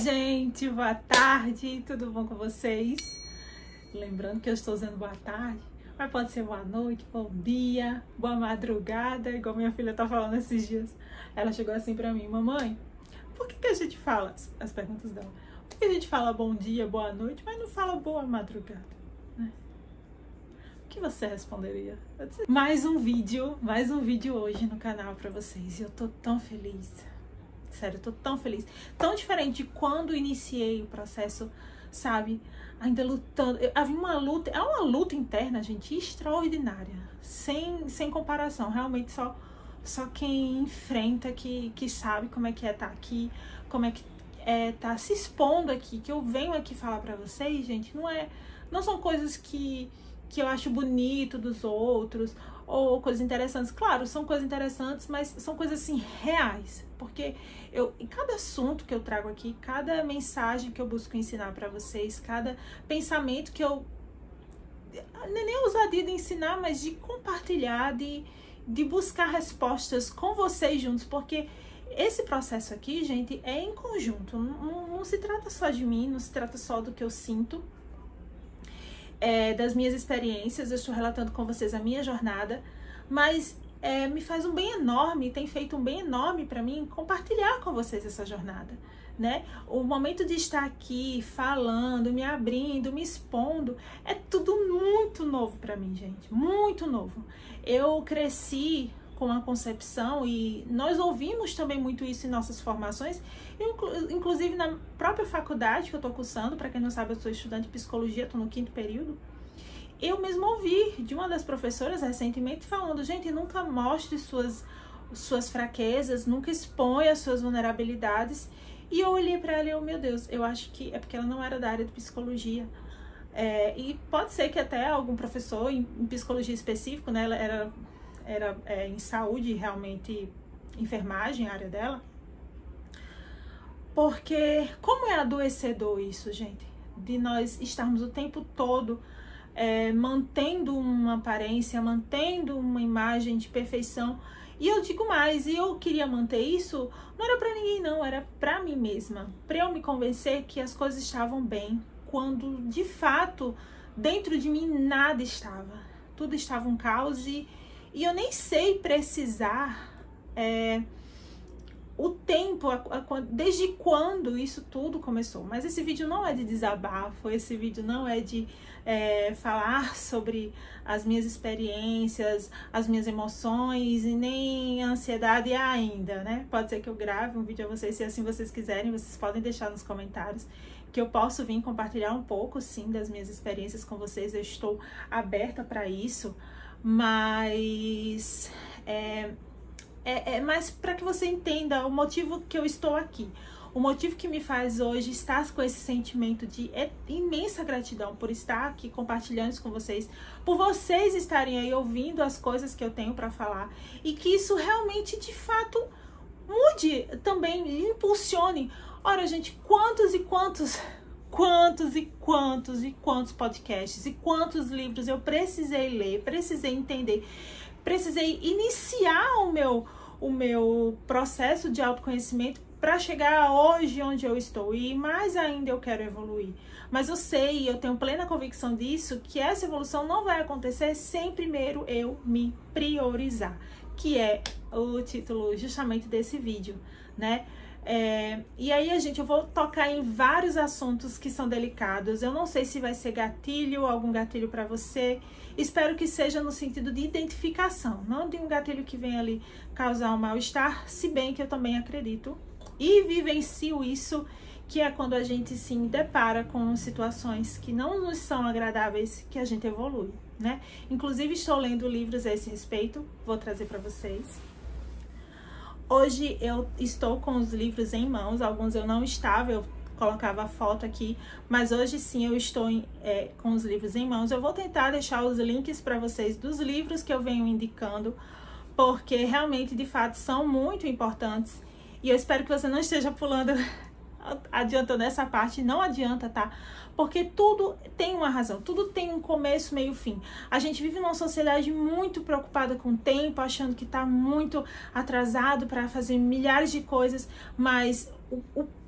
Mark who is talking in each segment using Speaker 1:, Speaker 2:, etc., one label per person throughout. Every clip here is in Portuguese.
Speaker 1: gente, boa tarde, tudo bom com vocês? Lembrando que eu estou usando boa tarde, mas pode ser boa noite, bom dia, boa madrugada, igual minha filha tá falando esses dias. Ela chegou assim pra mim: mamãe, por que a gente fala, as perguntas dela, por que a gente fala bom dia, boa noite, mas não fala boa madrugada, né? O que você responderia? Mais um vídeo hoje no canal pra vocês, e eu tô tão feliz. Sério, eu tô tão feliz. Tão diferente de quando iniciei o processo, sabe? Ainda lutando. Havia uma luta, é uma luta interna, gente, extraordinária. Sem comparação. Realmente só quem enfrenta que sabe como é que é estar aqui, como é que é estar se expondo aqui. Que eu venho aqui falar pra vocês, gente, não são coisas que eu acho bonito dos outros, ou coisas interessantes. Claro, são coisas interessantes, mas são coisas assim reais, porque em cada assunto que eu trago aqui, cada mensagem que eu busco ensinar para vocês, cada pensamento que eu não é nem ousadia de ensinar, mas de compartilhar, de buscar respostas com vocês juntos, porque esse processo aqui, gente, é em conjunto. Não se trata só de mim, não se trata só do que eu sinto, das minhas experiências. Eu estou relatando com vocês a minha jornada, mas me faz um bem enorme, tem feito um bem enorme para mim compartilhar com vocês essa jornada, né? O momento de estar aqui falando, me abrindo, me expondo, é tudo muito novo para mim, gente, muito novo. Eu cresci com a concepção, e nós ouvimos também muito isso em nossas formações, inclusive na própria faculdade que eu tô cursando. Para quem não sabe, eu sou estudante de psicologia, tô no 5º período. Eu mesmo ouvi de uma das professoras recentemente falando: gente, nunca mostre suas fraquezas, nunca exponha as suas vulnerabilidades. E eu olhei para ela e meu Deus, eu acho que é porque ela não era da área de psicologia. E pode ser que até algum professor em psicologia específico, né, ela era em saúde, realmente, enfermagem, a área dela. Porque como é adoecedor isso, gente, de nós estarmos o tempo todo mantendo uma aparência, mantendo uma imagem de perfeição. E eu digo mais, e eu queria manter isso, não era pra ninguém não, era pra mim mesma, pra eu me convencer que as coisas estavam bem, quando de fato dentro de mim nada estava, tudo estava um caos. E eu nem sei precisar o tempo, desde quando isso tudo começou. Mas esse vídeo não é de desabafo, esse vídeo não é de falar sobre as minhas experiências, as minhas emoções, e nem a ansiedade ainda, né? Pode ser que eu grave um vídeo a vocês, se assim vocês quiserem, vocês podem deixar nos comentários, que eu posso vir compartilhar um pouco, sim, das minhas experiências com vocês. Eu estou aberta para isso. Mas mais para que você entenda o motivo que eu estou aqui, o motivo que me faz hoje estar com esse sentimento de imensa gratidão por estar aqui compartilhando isso com vocês, por vocês estarem aí ouvindo as coisas que eu tenho para falar, e que isso realmente de fato mude também, impulsione. Ora, gente, quantos podcasts e quantos livros eu precisei ler, precisei entender, precisei iniciar o meu processo de autoconhecimento para chegar hoje onde eu estou, e mais ainda eu quero evoluir. Mas eu sei, eu tenho plena convicção disso, que essa evolução não vai acontecer sem primeiro eu me priorizar, que é o título justamente desse vídeo, né? E aí, eu vou tocar em vários assuntos que são delicados. Eu não sei se vai ser algum gatilho para você. Espero que seja no sentido de identificação, não de um gatilho que venha ali causar um mal-estar, se bem que eu também acredito e vivencio isso, que é quando a gente se depara com situações que não nos são agradáveis, que a gente evolui, né? Inclusive, estou lendo livros a esse respeito, vou trazer para vocês. Hoje eu estou com os livros em mãos, alguns eu não estava, eu colocava a foto aqui, mas hoje sim eu estou com os livros em mãos. Eu vou tentar deixar os links para vocês dos livros que eu venho indicando, porque realmente, de fato, são muito importantes, e eu espero que você não esteja pulando, adiantando essa parte. Não adianta, tá? Porque tudo tem uma razão, tudo tem um começo, meio e fim. A gente vive numa sociedade muito preocupada com o tempo, achando que tá muito atrasado para fazer milhares de coisas, mas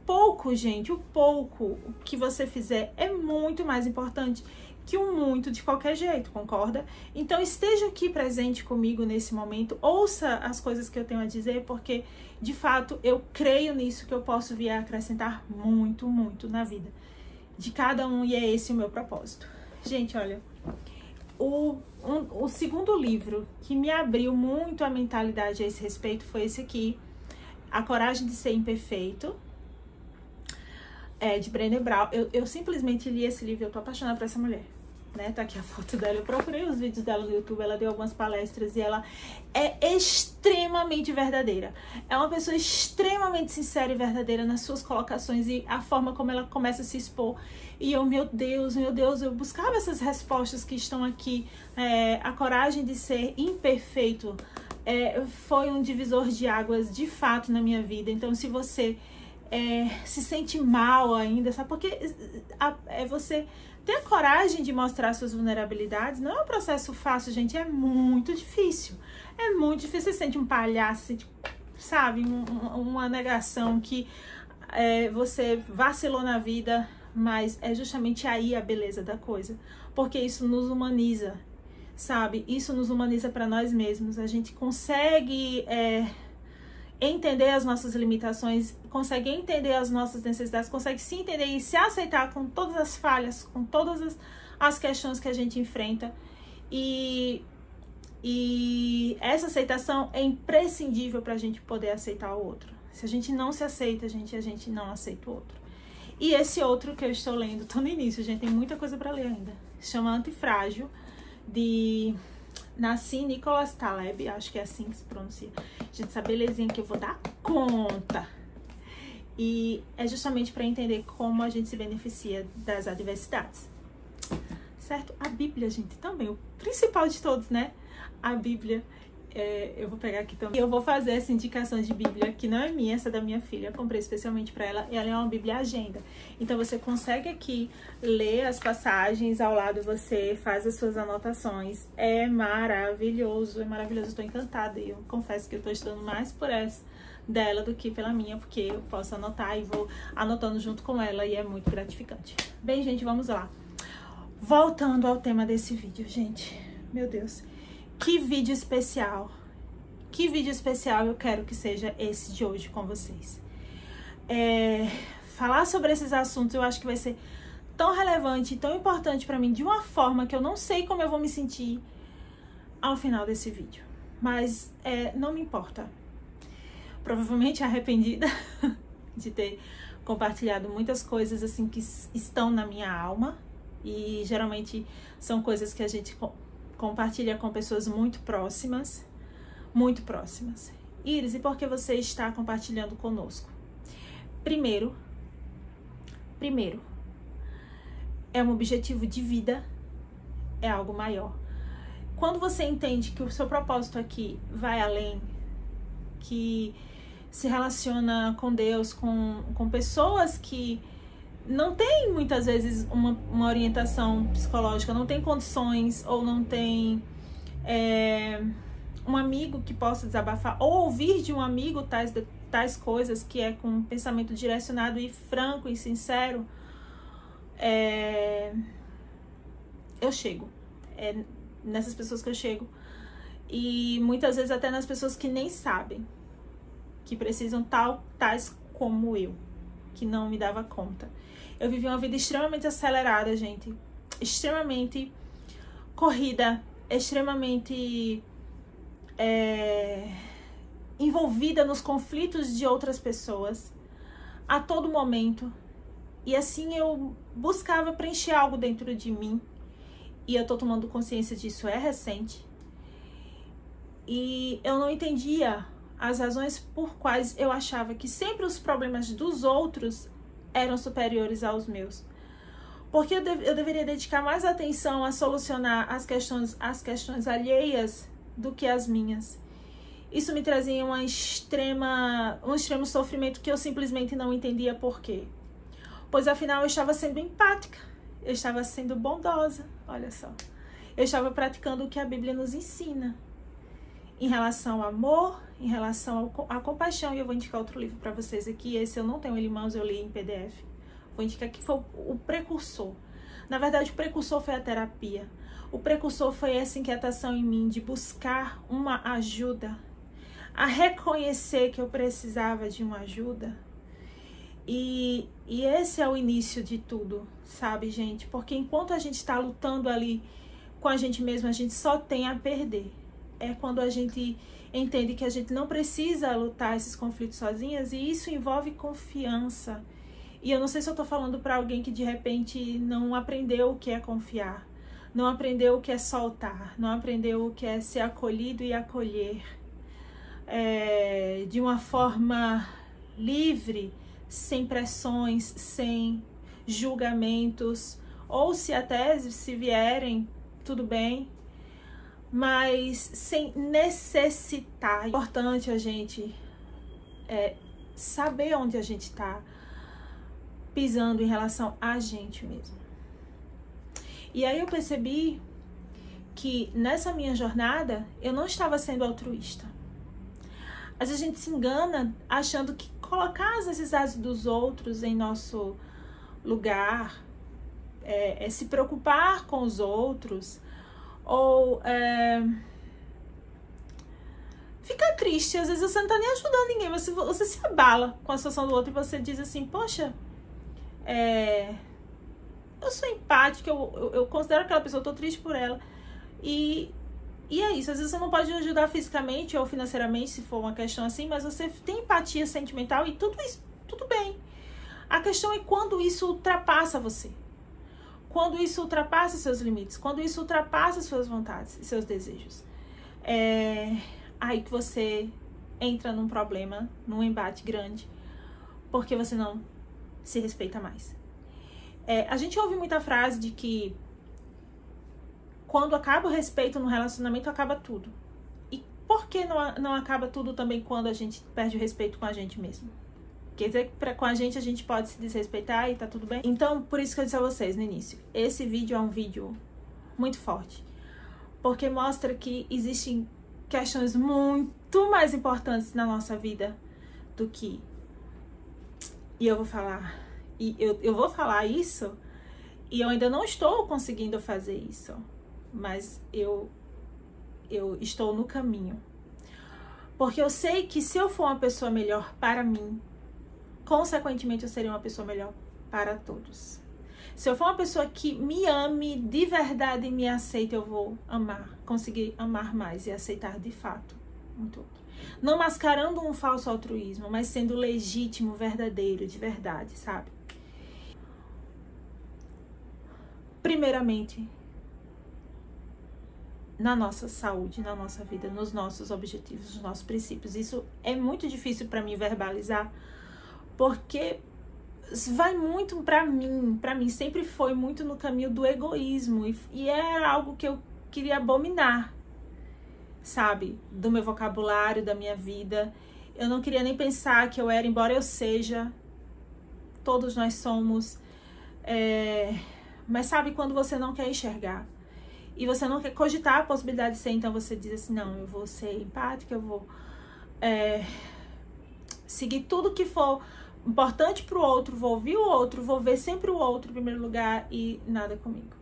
Speaker 1: pouco, gente, o pouco que você fizer é muito mais importante que o muito de qualquer jeito, concorda? Então esteja aqui presente comigo nesse momento, ouça as coisas que eu tenho a dizer, porque de fato eu creio nisso, que eu posso vir a acrescentar muito, muito na vida de cada um, e é esse o meu propósito. Gente, olha, o segundo livro que me abriu muito a mentalidade a esse respeito foi esse aqui, A Coragem de Ser Imperfeito, de Brené Brown. Eu simplesmente li esse livro, eu tô apaixonada por essa mulher, né? Tá aqui a foto dela, eu procurei os vídeos dela no YouTube, ela deu algumas palestras e ela é extremamente verdadeira. É uma pessoa extremamente sincera e verdadeira nas suas colocações e a forma como ela começa a se expor. E eu, meu Deus, eu buscava essas respostas que estão aqui. A coragem de ser imperfeito foi um divisor de águas de fato na minha vida. Então, se você se sente mal ainda, sabe? Porque você ter a coragem de mostrar suas vulnerabilidades não é um processo fácil, gente. É muito difícil. É muito difícil. Você sente um palhaço, sabe? Uma negação que você vacilou na vida, mas é justamente aí a beleza da coisa. Porque isso nos humaniza, sabe? Isso nos humaniza para nós mesmos. A gente consegue entender as nossas limitações, consegue entender as nossas necessidades, consegue se entender e se aceitar com todas as falhas, com todas as questões que a gente enfrenta. E essa aceitação é imprescindível para a gente poder aceitar o outro. Se a gente não se aceita, a gente não aceita o outro. E esse outro que eu estou lendo, tô no início, gente, tem muita coisa para ler ainda. Chama Antifrágil, de Nassim Nicholas Taleb, acho que é assim que se pronuncia. Gente, essa belezinha que eu vou dar conta. E é justamente para entender como a gente se beneficia das adversidades. Certo? A Bíblia, gente, também, o principal de todos, né? A Bíblia. Eu vou pegar aqui também. Eu vou fazer essa indicação de Bíblia, que não é minha, essa é da minha filha. Eu comprei especialmente para ela. E ela é uma Bíblia agenda. Então você consegue aqui ler as passagens, ao lado você faz as suas anotações. É maravilhoso, é maravilhoso. Estou encantada. E eu confesso que eu estou estudando mais por essa dela do que pela minha, porque eu posso anotar e vou anotando junto com ela e é muito gratificante. Bem, gente, vamos lá. Voltando ao tema desse vídeo, gente. Meu Deus. Que vídeo especial. Que vídeo especial eu quero que seja esse de hoje com vocês. Falar sobre esses assuntos eu acho que vai ser tão relevante e tão importante pra mim, de uma forma que eu não sei como eu vou me sentir ao final desse vídeo. Mas não me importa. Provavelmente arrependida de ter compartilhado muitas coisas assim que estão na minha alma. E geralmente são coisas que a gente compartilha com pessoas muito próximas. Muito próximas. Iris, e por que você está compartilhando conosco? Primeiro, é um objetivo de vida, é algo maior. Quando você entende que o seu propósito aqui vai além, que se relaciona com Deus, com pessoas que não tem muitas vezes uma orientação psicológica, não tem condições ou não tem um amigo que possa desabafar ou ouvir de um amigo tais coisas, que é com um pensamento direcionado e franco e sincero, eu chego. Nessas pessoas que eu chego. E muitas vezes até nas pessoas que nem sabem, que precisam tais como eu, que não me dava conta. Eu vivi uma vida extremamente acelerada, gente. Extremamente corrida. Extremamente envolvida nos conflitos de outras pessoas. A todo momento. E assim eu buscava preencher algo dentro de mim. E eu tô tomando consciência disso, é recente. E eu não entendia as razões por quais eu achava que sempre os problemas dos outros eram superiores aos meus. Porque eu deveria dedicar mais atenção a solucionar as questões alheias do que as minhas. Isso me trazia um extremo sofrimento que eu simplesmente não entendia por quê. Pois afinal eu estava sendo empática, eu estava sendo bondosa, olha só. Eu estava praticando o que a Bíblia nos ensina em relação ao amor, em relação à compaixão, e eu vou indicar outro livro para vocês aqui. Esse eu não tenho ele em mãos, eu li em PDF. Vou indicar que foi o precursor. Na verdade, o precursor foi a terapia. O precursor foi essa inquietação em mim de buscar uma ajuda, a reconhecer que eu precisava de uma ajuda. E esse é o início de tudo, sabe, gente? Porque enquanto a gente está lutando ali com a gente mesmo, a gente só tem a perder. É quando a gente entende que a gente não precisa lutar esses conflitos sozinhas, e isso envolve confiança. E eu não sei se eu tô falando para alguém que de repente não aprendeu o que é confiar, não aprendeu o que é soltar, não aprendeu o que é ser acolhido e acolher de uma forma livre, sem pressões, sem julgamentos, ou se até se vierem, tudo bem, mas sem necessitar. É importante a gente saber onde a gente está pisando em relação a gente mesmo. E aí eu percebi que nessa minha jornada eu não estava sendo altruísta. Às vezes a gente se engana achando que colocar as necessidades dos outros em nosso lugar, se preocupar com os outros, ou ficar triste. Às vezes você não está nem ajudando ninguém, você se abala com a situação do outro e você diz assim, poxa, eu sou empática, eu considero aquela pessoa, eu tô triste por ela. E é isso, às vezes você não pode ajudar fisicamente ou financeiramente, se for uma questão assim, mas você tem empatia sentimental e tudo isso, tudo bem. A questão é quando isso ultrapassa você. Quando isso ultrapassa seus limites, quando isso ultrapassa suas vontades e seus desejos. Aí que você entra num problema, num embate grande, porque você não se respeita mais. A gente ouve muita frase de que quando acaba o respeito no relacionamento, acaba tudo. E por que não acaba tudo também quando a gente perde o respeito com a gente mesmo? Quer dizer que com a gente pode se desrespeitar e tá tudo bem? Então, por isso que eu disse a vocês no início, esse vídeo é um vídeo muito forte, porque mostra que existem questões muito mais importantes na nossa vida do que... E eu vou falar... E eu vou falar isso, e eu ainda não estou conseguindo fazer isso, mas eu estou no caminho. Porque eu sei que se eu for uma pessoa melhor para mim, consequentemente eu serei uma pessoa melhor para todos. Se eu for uma pessoa que me ame de verdade e me aceite, eu vou amar, conseguir amar mais e aceitar de fato muito outro. Não mascarando um falso altruísmo, mas sendo legítimo, verdadeiro, de verdade, sabe? Primeiramente, na nossa saúde, na nossa vida, nos nossos objetivos, nos nossos princípios. Isso é muito difícil para mim verbalizar, porque vai muito para mim sempre foi muito no caminho do egoísmo, e era algo que eu queria abominar, sabe, do meu vocabulário, da minha vida. Eu não queria nem pensar que eu era, embora eu seja, todos nós somos, mas sabe quando você não quer enxergar e você não quer cogitar a possibilidade de ser, então você diz assim, não, eu vou ser empática, eu vou seguir tudo que for importante pro outro, vou ouvir o outro, vou ver sempre o outro em primeiro lugar e nada comigo.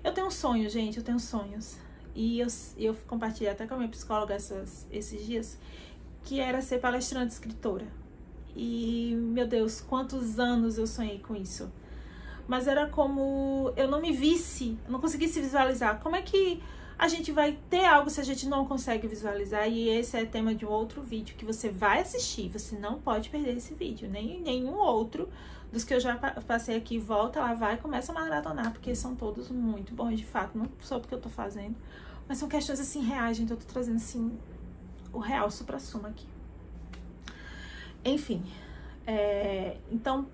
Speaker 1: Eu tenho um sonho, gente, eu tenho sonhos. E eu compartilhei até com a minha psicóloga esses dias, que era ser palestrante, escritora. E, meu Deus, quantos anos eu sonhei com isso. Mas era como eu não me visse, eu não conseguisse visualizar. Como é que a gente vai ter algo se a gente não consegue visualizar? E esse é tema de um outro vídeo que você vai assistir. Você não pode perder esse vídeo, nem nenhum outro dos que eu já passei aqui. Volta lá, vai e começa a maratonar, porque são todos muito bons, de fato. Não só porque eu tô fazendo, mas são questões assim reais, gente. Eu tô trazendo assim o real supra-sumo aqui. Enfim, então,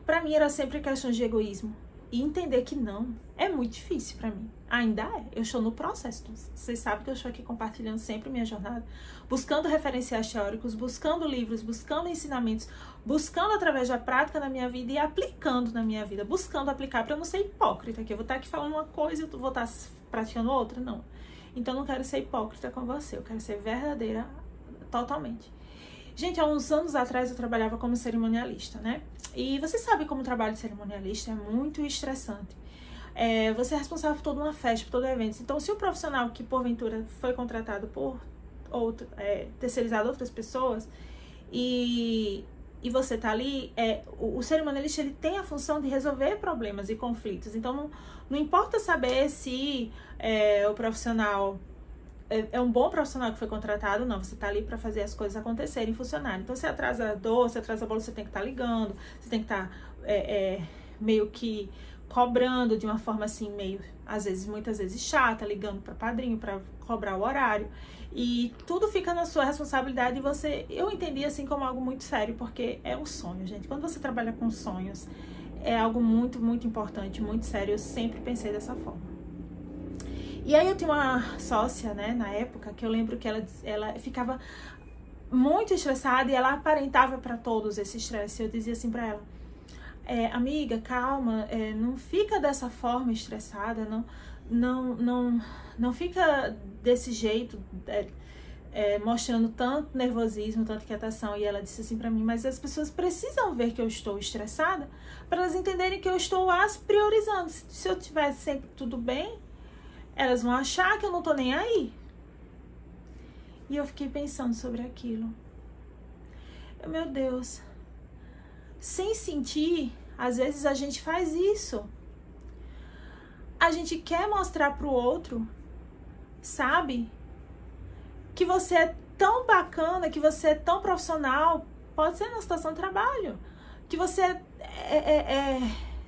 Speaker 1: pra mim era sempre questão de egoísmo. E entender que não, é muito difícil pra mim. Ainda é. Eu estou no processo. Vocês sabem que eu estou aqui compartilhando sempre minha jornada, buscando referenciais teóricos, buscando livros, buscando ensinamentos, buscando através da prática na minha vida e aplicando na minha vida, buscando aplicar para eu não ser hipócrita, que eu vou estar aqui falando uma coisa e eu vou estar praticando outra, não. Então eu não quero ser hipócrita com você, eu quero ser verdadeira totalmente. Gente, há uns anos atrás eu trabalhava como cerimonialista, né? E você sabe como o trabalho de cerimonialista é muito estressante. Você é responsável por toda uma festa, por todo evento. Então, se o profissional que porventura foi contratado por terceirizado outras pessoas e você tá ali, o cerimonialista ele tem a função de resolver problemas e conflitos. Então, não importa saber se o profissional é um bom profissional que foi contratado, não. Você tá ali para fazer as coisas acontecerem, funcionarem. Então, se atrasa a dor, se atrasa a bola, você tem que estar ligando, você tem que estar meio que cobrando de uma forma assim, muitas vezes chata, ligando para padrinho para cobrar o horário. E tudo fica na sua responsabilidade e eu entendi assim como algo muito sério, porque é um sonho, gente. Quando você trabalha com sonhos, é algo muito, muito importante, muito sério. Eu sempre pensei dessa forma. E aí eu tinha uma sócia, né, na época, que eu lembro que ela ficava muito estressada e ela aparentava para todos esse estresse. Eu dizia assim para ela, amiga, calma, não fica dessa forma estressada, não fica desse jeito, mostrando tanto nervosismo, tanta inquietação. E ela disse assim pra mim, mas as pessoas precisam ver que eu estou estressada para elas entenderem que eu estou as priorizando. Se eu tivesse sempre tudo bem, elas vão achar que eu não tô nem aí. E eu fiquei pensando sobre aquilo. Meu Deus, sem sentir, às vezes a gente faz isso. A gente quer mostrar pro outro, sabe? Que você é tão bacana, que você é tão profissional, pode ser na situação de trabalho, que você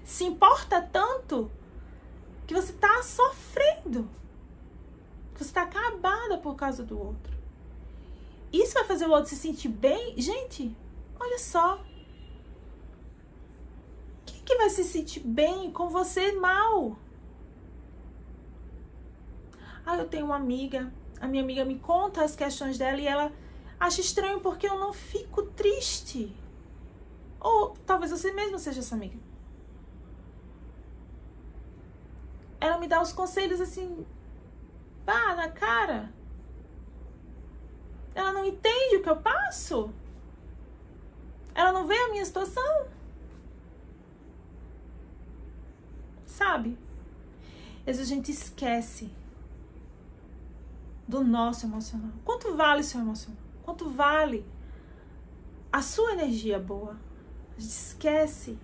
Speaker 1: se importa tanto, que você tá sofrendo, que você tá acabada por causa do outro. Isso vai fazer o outro se sentir bem? Gente, olha só. Quem que vai se sentir bem com você mal? Eu tenho uma amiga, a minha amiga me conta as questões dela e ela acha estranho porque eu não fico triste. Ou talvez você mesmo seja essa amiga. Ela me dá os conselhos assim, pá, na cara. Ela não entende o que eu passo. Ela não vê a minha situação. Sabe? Às vezes a gente esquece do nosso emocional. Quanto vale o seu emocional? Quanto vale a sua energia boa? A gente esquece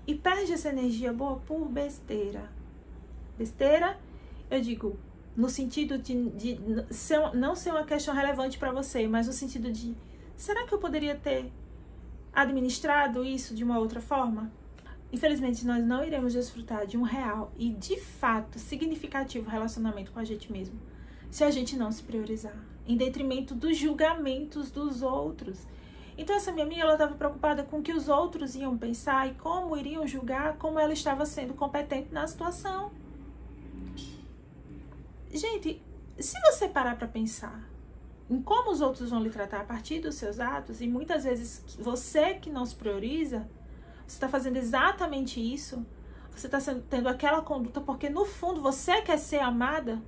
Speaker 1: e perde essa energia boa por besteira. Besteira, eu digo, no sentido de não ser uma questão relevante para você, mas no sentido de, será que eu poderia ter administrado isso de uma outra forma? Infelizmente, nós não iremos desfrutar de um real e, de fato, significativo relacionamento com a gente mesmo, se a gente não se priorizar, em detrimento dos julgamentos dos outros. Então, essa minha amiga, ela estava preocupada com o que os outros iam pensar e como iriam julgar, como ela estava sendo competente na situação. Gente, se você parar para pensar em como os outros vão lhe tratar a partir dos seus atos, e muitas vezes você que não se prioriza, você está fazendo exatamente isso, você está tendo aquela conduta porque no fundo você quer ser amada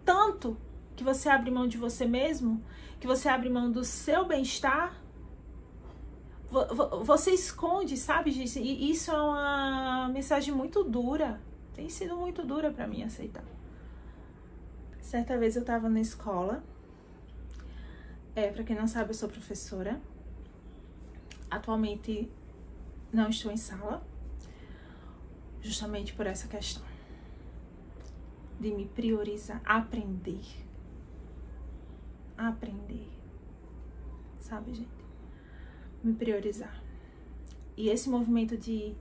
Speaker 1: tanto que você abre mão de você mesmo, que você abre mão do seu bem-estar, você esconde, sabe, gente? E isso é uma mensagem muito dura, tem sido muito dura para mim aceitar. Certa vez eu estava na escola, para quem não sabe, eu sou professora, atualmente não estou em sala, justamente por essa questão de me priorizar, aprender, sabe, gente? Me priorizar. E esse movimento de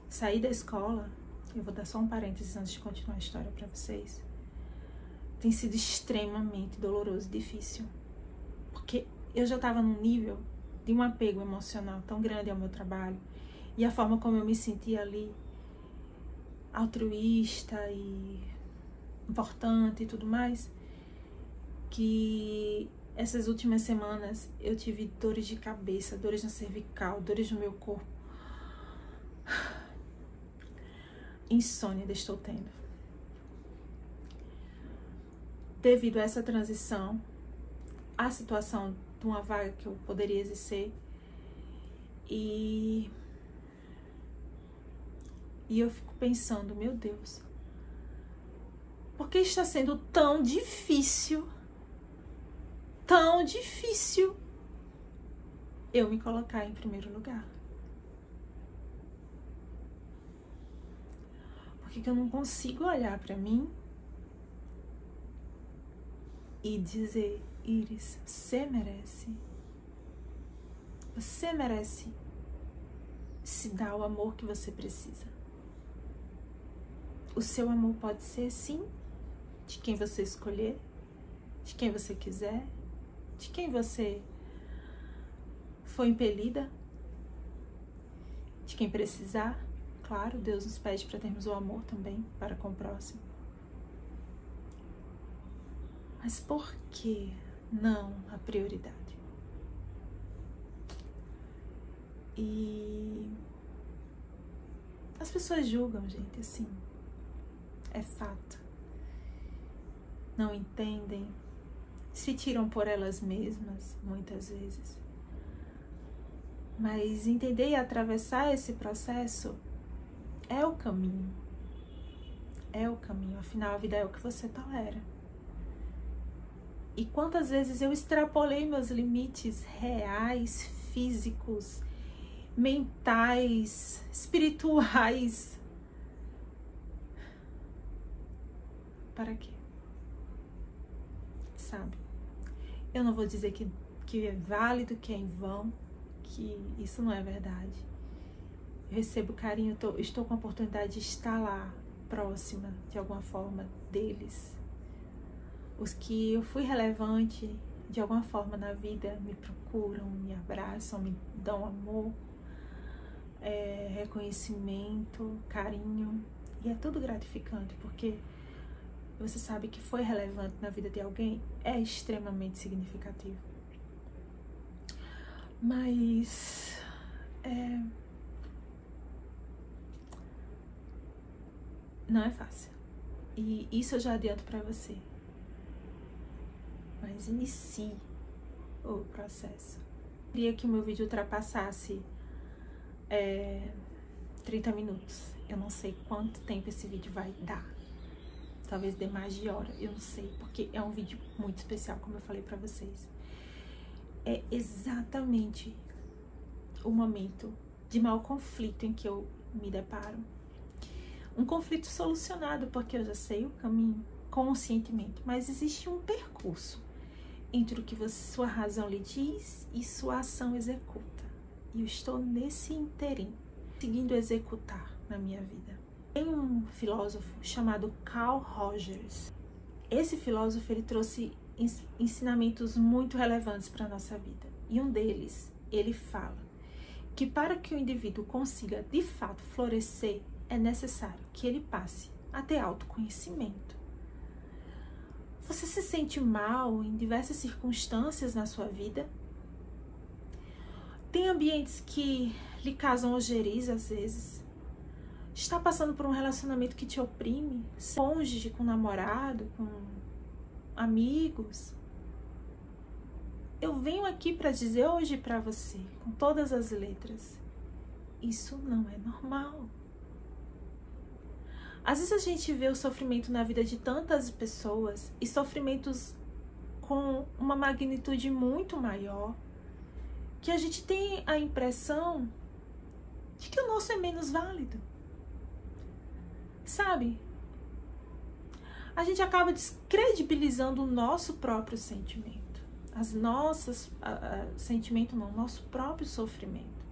Speaker 1: sair da escola, eu vou dar só um parênteses antes de continuar a história para vocês, tem sido extremamente doloroso e difícil, porque eu já estava num nível de um apego emocional tão grande ao meu trabalho, e a forma como eu me sentia ali, altruísta e importante e tudo mais, que essas últimas semanas eu tive dores de cabeça, dores na cervical, dores no meu corpo. Insônia ainda estou tendo. Devido a essa transição, a situação de uma vaga que eu poderia exercer. E eu fico pensando, meu Deus, por que está sendo tão difícil eu me colocar em primeiro lugar? Por que eu não consigo olhar para mim e dizer, Iris, você merece. Você merece se dar o amor que você precisa. O seu amor pode ser, sim, de quem você escolher, de quem você quiser, de quem você for impelida, de quem precisar. Claro, Deus nos pede para termos o amor também para com o próximo. Mas por que não a prioridade? E as pessoas julgam, gente, assim, é fato. Não entendem, se tiram por elas mesmas, muitas vezes. Mas entender e atravessar esse processo é o caminho. É o caminho, afinal a vida é o que você tolera. E quantas vezes eu extrapolei meus limites reais, físicos, mentais, espirituais. Para quê? Sabe? Eu não vou dizer que é válido, que é em vão, que isso não é verdade. Eu recebo carinho, estou com a oportunidade de estar lá, próxima, de alguma forma, deles. Os que eu fui relevante, de alguma forma, na vida, me procuram, me abraçam, me dão amor, reconhecimento, carinho. E é tudo gratificante, porque você sabe que foi relevante na vida de alguém, é extremamente significativo. Mas não é fácil. E isso eu já adianto pra você. Mas inicie o processo. Eu queria que o meu vídeo ultrapassasse 30 minutos. Eu não sei quanto tempo esse vídeo vai dar. Talvez dê mais de hora, eu não sei, porque é um vídeo muito especial, como eu falei pra vocês. É exatamente o momento de maior conflito em que eu me deparo. Um conflito solucionado, porque eu já sei o caminho conscientemente, mas existe um percurso entre o que sua razão lhe diz e sua ação executa. E eu estou nesse interim, conseguindo executar na minha vida. Tem um filósofo chamado Carl Rogers. Esse filósofo, ele trouxe ensinamentos muito relevantes para a nossa vida. E um deles, ele fala que para que o indivíduo consiga de fato florescer, é necessário que ele passe a ter autoconhecimento. Você se sente mal em diversas circunstâncias na sua vida? Tem ambientes que lhe causam ojeriza às vezes? Está passando por um relacionamento que te oprime? Cônjuge, com namorado, com amigos? Eu venho aqui para dizer hoje para você, com todas as letras, isso não é normal. Às vezes a gente vê o sofrimento na vida de tantas pessoas e sofrimentos com uma magnitude muito maior, que a gente tem a impressão de que o nosso é menos válido. Sabe? A gente acaba descredibilizando o nosso próprio sentimento. Sentimento não, nosso próprio sofrimento.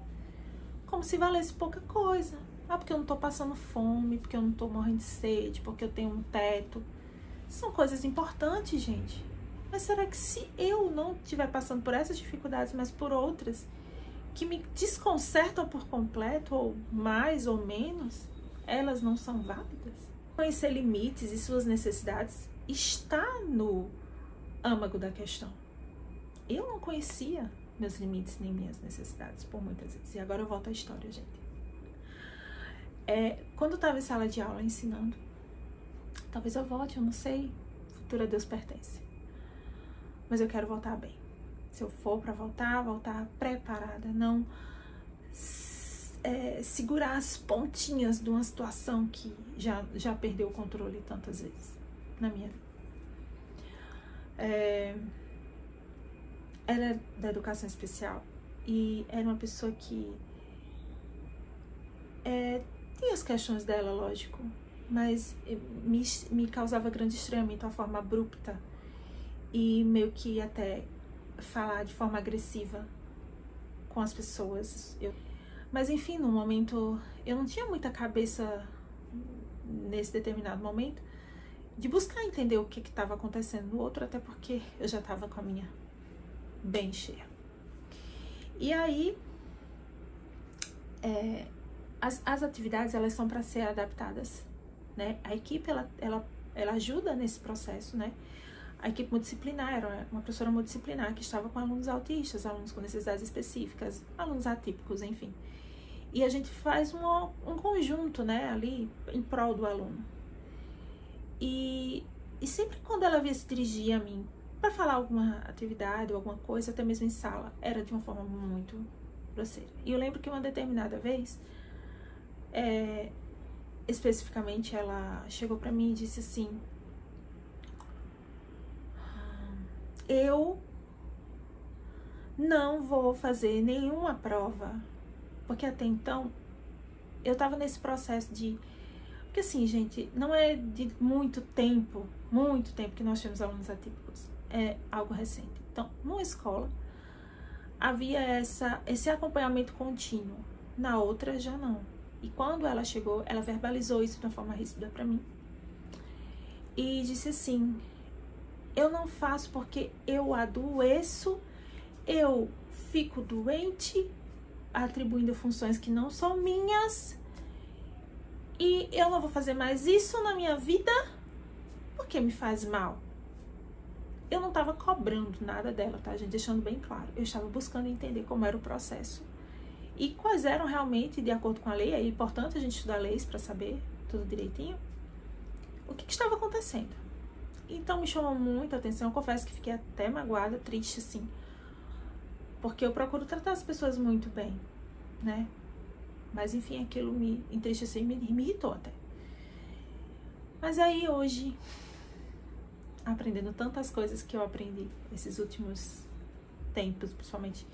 Speaker 1: Como se valesse pouca coisa. Porque eu não tô passando fome, porque eu não tô morrendo de sede, porque eu tenho um teto. São coisas importantes, gente. Mas será que se eu não estiver passando por essas dificuldades, mas por outras, que me desconcertam por completo, ou mais ou menos, elas não são válidas? Conhecer limites e suas necessidades está no âmago da questão. Eu não conhecia meus limites nem minhas necessidades por muitas vezes. E agora eu volto à história, gente. Quando eu estava em sala de aula ensinando, talvez eu volte, eu não sei, futuro a Deus pertence. Mas eu quero voltar bem. Se eu for para voltar preparada, não segurar as pontinhas de uma situação que já perdeu o controle tantas vezes na minha vida. Ela é da educação especial e era uma pessoa que tinha as questões dela, lógico, mas me causava grande estranhamento a forma abrupta e meio que até falar de forma agressiva com as pessoas. Mas enfim, no momento eu não tinha muita cabeça nesse determinado momento de buscar entender o que estava acontecendo no outro, até porque eu já estava com a minha bem cheia. E aí as atividades, elas são para ser adaptadas, né? A equipe ela ajuda nesse processo, né? A equipe multidisciplinar era uma professora multidisciplinar que estava com alunos autistas, alunos com necessidades específicas, alunos atípicos, enfim. E a gente faz um conjunto, né, ali em prol do aluno. E sempre quando ela via se dirigir a mim para falar alguma atividade ou alguma coisa, até mesmo em sala, era de uma forma muito grosseira. E eu lembro que uma determinada vez, especificamente, ela chegou para mim e disse assim: eu não vou fazer nenhuma prova, porque até então eu tava nesse processo de... Porque assim, gente, não é de muito tempo que nós temos alunos atípicos, é algo recente. Então, numa escola, havia esse acompanhamento contínuo, na outra já não. E quando ela chegou, ela verbalizou isso de uma forma ríspida para mim. E disse assim: eu não faço porque eu adoeço, eu fico doente, atribuindo funções que não são minhas, e eu não vou fazer mais isso na minha vida porque me faz mal. Eu não estava cobrando nada dela, tá, gente? Deixando bem claro. Eu estava buscando entender como era o processo e quais eram realmente, de acordo com a lei. É importante a gente estudar leis para saber tudo direitinho, o que estava acontecendo. Então me chamou muita atenção. Eu confesso que fiquei até magoada, triste assim, porque eu procuro tratar as pessoas muito bem, né? Mas enfim, aquilo me entristeceu e me irritou até. Mas aí hoje, aprendendo tantas coisas que eu aprendi esses últimos tempos, principalmente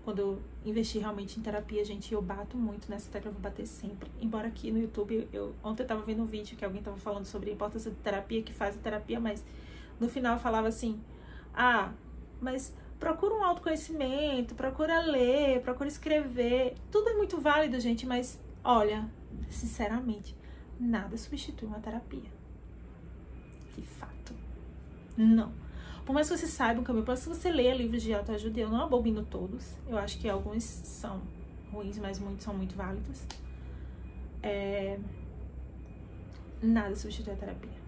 Speaker 1: quando eu investi realmente em terapia, gente, eu bato muito nessa tecla, eu vou bater sempre. Embora aqui no YouTube, ontem eu tava vendo um vídeo que alguém tava falando sobre a importância de terapia, que faz a terapia, mas no final falava assim: mas procura um autoconhecimento, procura ler, procura escrever. Tudo é muito válido, gente, mas olha, sinceramente, nada substitui uma terapia. De fato. Não. Por mais que você saiba um caminho, por mais que você leia livros de autoajuda, eu não abobino todos. Eu acho que alguns são ruins, mas muitos são muito válidos. Nada substitui a terapia.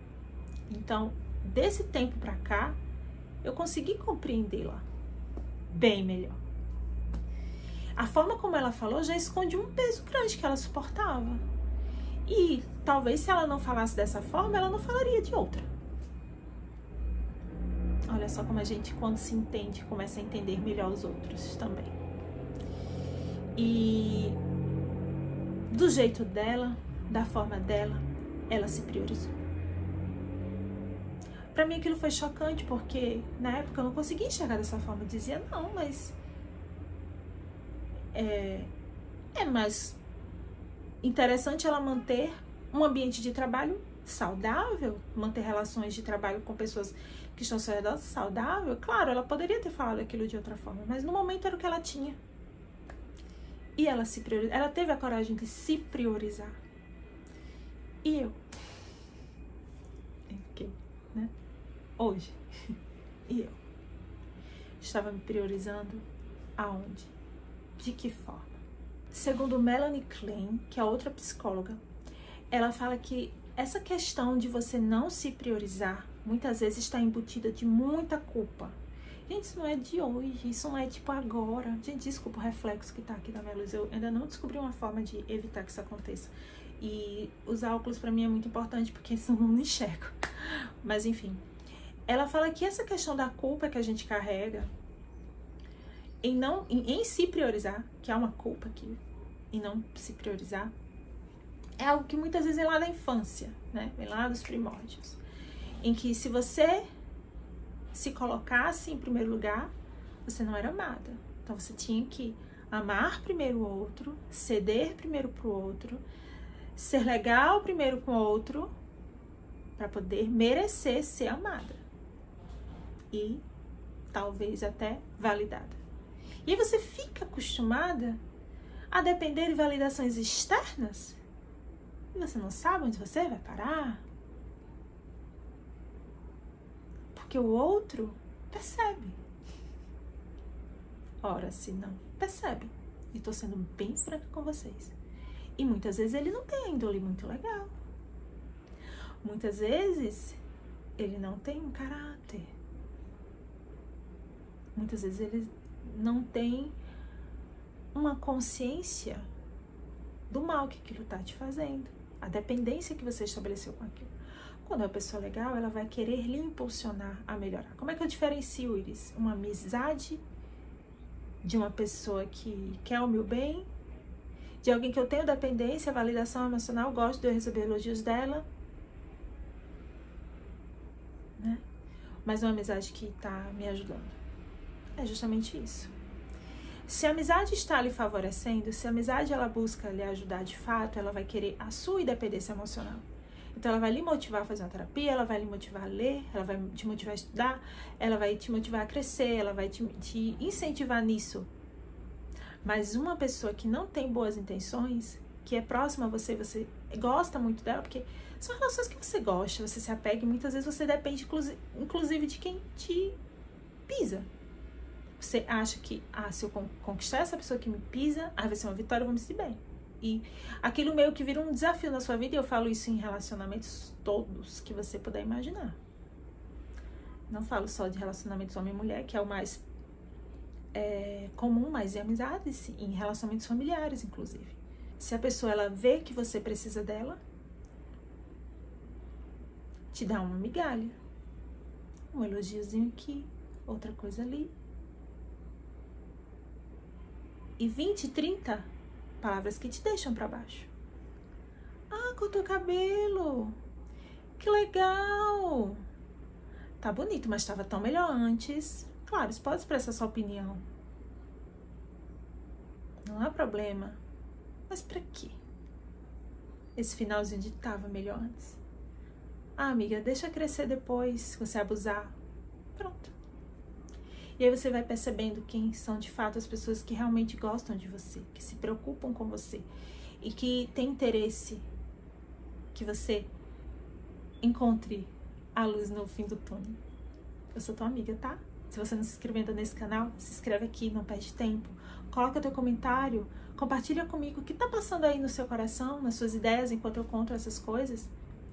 Speaker 1: Então, desse tempo pra cá, eu consegui compreendê-la bem melhor. A forma como ela falou já esconde um peso grande que ela suportava. E talvez se ela não falasse dessa forma, ela não falaria de outra. Olha só como a gente, quando se entende, começa a entender melhor os outros também. E do jeito dela, da forma dela, ela se priorizou. Pra mim aquilo foi chocante, porque na época eu não conseguia enxergar dessa forma. Eu dizia: não, mas é mais interessante ela manter um ambiente de trabalho saudável, manter relações de trabalho com pessoas que estão ao seu redor saudável. Claro, ela poderia ter falado aquilo de outra forma, mas no momento era o que ela tinha. E ela se priorizou, ela teve a coragem de se priorizar. E eu fiquei, né? Hoje, e eu estava me priorizando aonde? De que forma? Segundo Melanie Klein, que é outra psicóloga, ela fala que essa questão de você não se priorizar muitas vezes está embutida de muita culpa. Gente, isso não é de hoje, isso não é tipo agora. Gente, desculpa o reflexo que tá aqui da minha luz. Eu ainda não descobri uma forma de evitar que isso aconteça. E usar óculos pra mim é muito importante, porque senão eu não enxergo. Mas enfim, ela fala que essa questão da culpa que a gente carrega em se priorizar, que há uma culpa aqui, em não se priorizar, é algo que muitas vezes vem lá da infância, né? Vem lá dos primórdios. Em que se você se colocasse em primeiro lugar, você não era amada. Então você tinha que amar primeiro o outro, ceder primeiro pro outro, ser legal primeiro com o outro, para poder merecer ser amada. E talvez até validada. E aí você fica acostumada a depender de validações externas e você não sabe onde você vai parar. Porque o outro percebe. Ora, se não percebe. E tô sendo bem franca com vocês. E muitas vezes ele não tem a índole muito legal. Muitas vezes ele não tem um caráter. Muitas vezes ele não tem uma consciência do mal que aquilo tá te fazendo. A dependência que você estabeleceu com aquilo. Quando é uma pessoa legal, ela vai querer lhe impulsionar a melhorar. Como é que eu diferencio, Iris? Uma amizade de uma pessoa que quer o meu bem, de alguém que eu tenho dependência, validação emocional, gosto de eu receber elogios dela, né? Mas uma amizade que tá me ajudando. É justamente isso. Se a amizade está lhe favorecendo, se a amizade ela busca lhe ajudar de fato, ela vai querer a sua independência emocional. Então ela vai lhe motivar a fazer uma terapia, ela vai lhe motivar a ler, ela vai te motivar a estudar, ela vai te motivar a crescer, ela vai te incentivar nisso. Mas uma pessoa que não tem boas intenções, que é próxima a você, você gosta muito dela, porque são relações que você gosta, você se apega e muitas vezes você depende inclusive de quem te pisa. Você acha que, se eu conquistar essa pessoa que me pisa, vai ser uma vitória, eu vou me sentir bem. E aquilo meio que vira um desafio na sua vida, e eu falo isso em relacionamentos todos que você puder imaginar. Não falo só de relacionamentos homem e mulher, que é o mais comum, mas em amizades, em relacionamentos familiares, inclusive. Se a pessoa ela vê que você precisa dela, te dá uma migalha, um elogiozinho aqui, outra coisa ali. E 20, 30 palavras que te deixam pra baixo. Cortou o cabelo. Que legal. Tá bonito, mas estava tão melhor antes. Claro, você pode expressar sua opinião. Não há problema. Mas pra quê? Esse finalzinho de tava melhor antes. Amiga, deixa crescer depois, se você abusar. Pronto. E aí você vai percebendo quem são de fato as pessoas que realmente gostam de você, que se preocupam com você e que tem interesse que você encontre a luz no fim do túnel. Eu sou tua amiga, tá? Se você não se inscreveu ainda nesse canal, se inscreve aqui, não perde tempo. Coloca teu comentário, compartilha comigo o que tá passando aí no seu coração, nas suas ideias, enquanto eu conto essas coisas.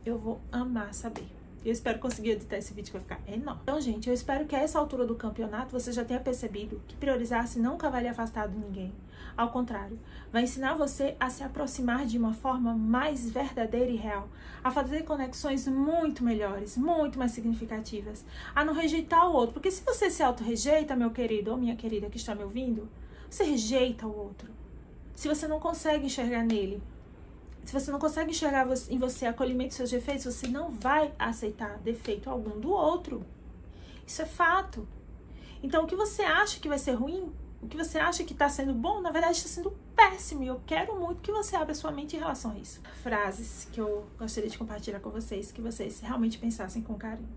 Speaker 1: Eu vou amar saber. Eu espero conseguir editar esse vídeo que vai ficar enorme. Então, gente, eu espero que a essa altura do campeonato você já tenha percebido que priorizar-se nunca vai lhe afastar de ninguém. Ao contrário, vai ensinar você a se aproximar de uma forma mais verdadeira e real, a fazer conexões muito melhores, muito mais significativas, a não rejeitar o outro. Porque se você se auto-rejeita, meu querido ou minha querida que está me ouvindo, você rejeita o outro. Se você não consegue enxergar nele, se você não consegue enxergar em você acolhimento dos seus defeitos, você não vai aceitar defeito algum do outro. Isso é fato. Então, o que você acha que vai ser ruim, o que você acha que está sendo bom, na verdade está sendo péssimo. E eu quero muito que você abra sua mente em relação a isso. Frases que eu gostaria de compartilhar com vocês, que vocês realmente pensassem com carinho.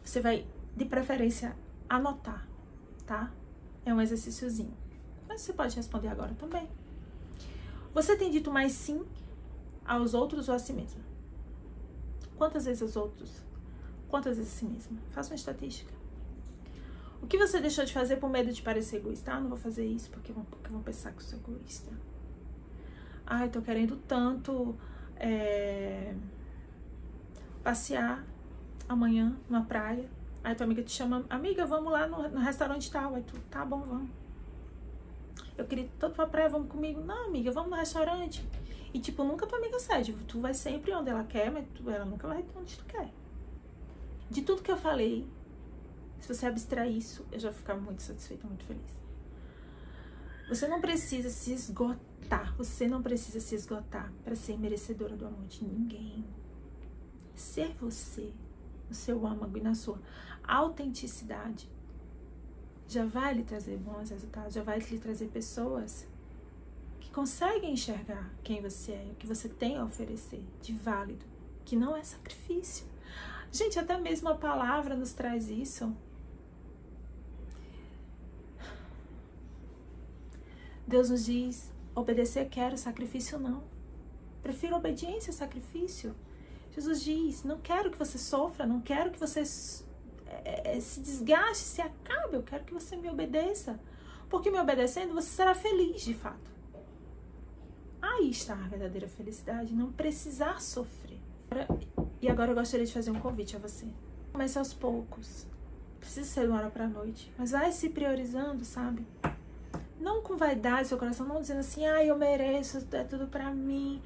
Speaker 1: Você vai, de preferência, anotar, tá? É um exercíciozinho. Mas você pode responder agora também. Você tem dito mais sim aos outros ou a si mesma? Quantas vezes aos outros? Quantas vezes a si mesma? Faça uma estatística. O que você deixou de fazer por medo de parecer egoísta? Não vou fazer isso porque vão pensar que eu sou egoísta. Tô querendo tanto passear amanhã numa praia. Aí tua amiga te chama, amiga, vamos lá no restaurante tal. Aí tu, tá bom, vamos. Eu queria tanto pra praia, vamos comigo. Não, amiga, vamos no restaurante. E, tipo, nunca tua amiga cede. Tu vai sempre onde ela quer, mas ela nunca vai onde tu quer. De tudo que eu falei, Se você abstrair isso, eu já vou ficar muito satisfeita, muito feliz. Você não precisa se esgotar. Você não precisa se esgotar para ser merecedora do amor de ninguém. Ser você, no seu âmago e na sua autenticidade, já vai lhe trazer bons resultados, já vai lhe trazer pessoas que conseguem enxergar quem você é, o que você tem a oferecer de válido, que não é sacrifício. Gente, até mesmo a palavra nos traz isso. Deus nos diz, obedecer quero, sacrifício não. Prefiro obediência a sacrifício. Jesus diz, não quero que você sofra, não quero que você se desgaste, se acabe, eu quero que você me obedeça. Porque me obedecendo, você será feliz de fato. Aí está a verdadeira felicidade, não precisar sofrer. E agora eu gostaria de fazer um convite a você. Comece aos poucos. Precisa ser de uma hora para a noite, mas vai se priorizando, sabe? Não com vaidade, seu coração, não dizendo assim, eu mereço, é tudo pra mim,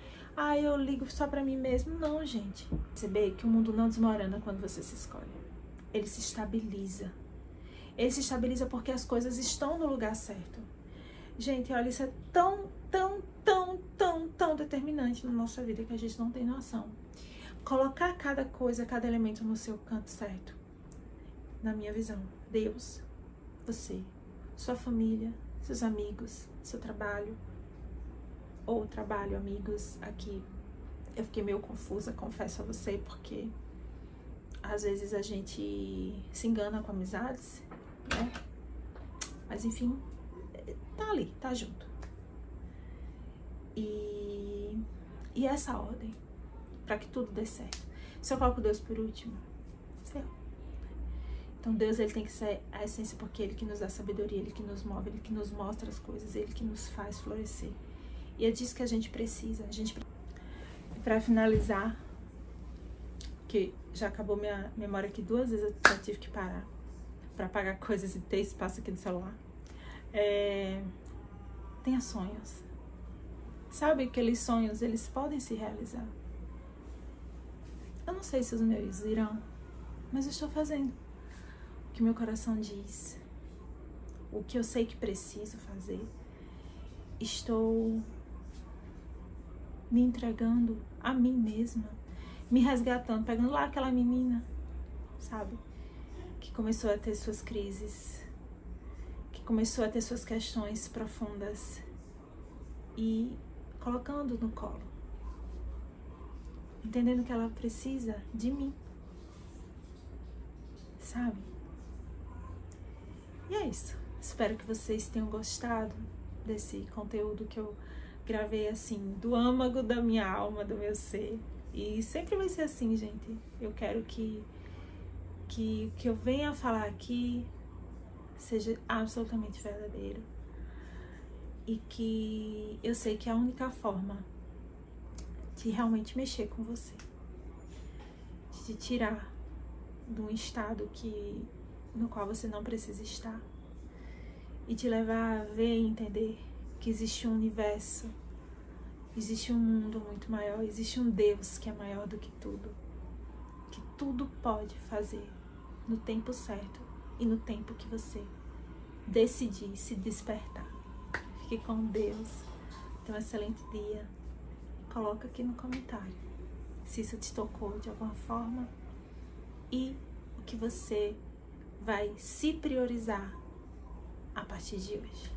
Speaker 1: eu ligo só pra mim mesmo. Não, gente. Perceber que o mundo não desmorona quando você se escolhe. Ele se estabiliza. Ele se estabiliza porque as coisas estão no lugar certo. Gente, olha, isso é tão determinante na nossa vida que a gente não tem noção. Colocar cada coisa, cada elemento no seu canto certo. Na minha visão, Deus, você, sua família, seus amigos, seu trabalho, ou trabalho, amigos, aqui eu fiquei meio confusa, confesso a você, porque às vezes a gente se engana com amizades, né? Mas enfim, tá ali, tá junto. E essa ordem, para que tudo dê certo. Se eu coloco Deus por último, ferrou. Então Deus, ele tem que ser a essência, porque ele que nos dá sabedoria, ele que nos move, ele que nos mostra as coisas, ele que nos faz florescer. E é disso que a gente precisa. E para finalizar, que já acabou minha memória aqui 2 vezes, eu já tive que parar para apagar coisas e ter espaço aqui no celular. Tenha sonhos. Sabe, aqueles sonhos, eles podem se realizar. Eu não sei se os meus irão, mas eu estou fazendo o que meu coração diz, o que eu sei que preciso fazer. Estou me entregando a mim mesma, me resgatando, pegando lá aquela menina, sabe, que começou a ter suas crises, que começou a ter suas questões profundas e colocando no colo, entendendo que ela precisa de mim, sabe? E é isso. Espero que vocês tenham gostado desse conteúdo que eu gravei assim, do âmago da minha alma, do meu ser. E sempre vai ser assim, gente. Eu quero que eu venha falar aqui seja absolutamente verdadeiro. E que eu sei que é a única forma de realmente mexer com você, de te tirar de um estado no qual você não precisa estar, e te levar a ver e entender que existe um universo, existe um mundo muito maior, existe um Deus que é maior do que tudo pode fazer no tempo certo e no tempo que você decidir se despertar. Fique com Deus, tenha um excelente dia. Coloca aqui no comentário se isso te tocou de alguma forma e o que você vai se priorizar a partir de hoje.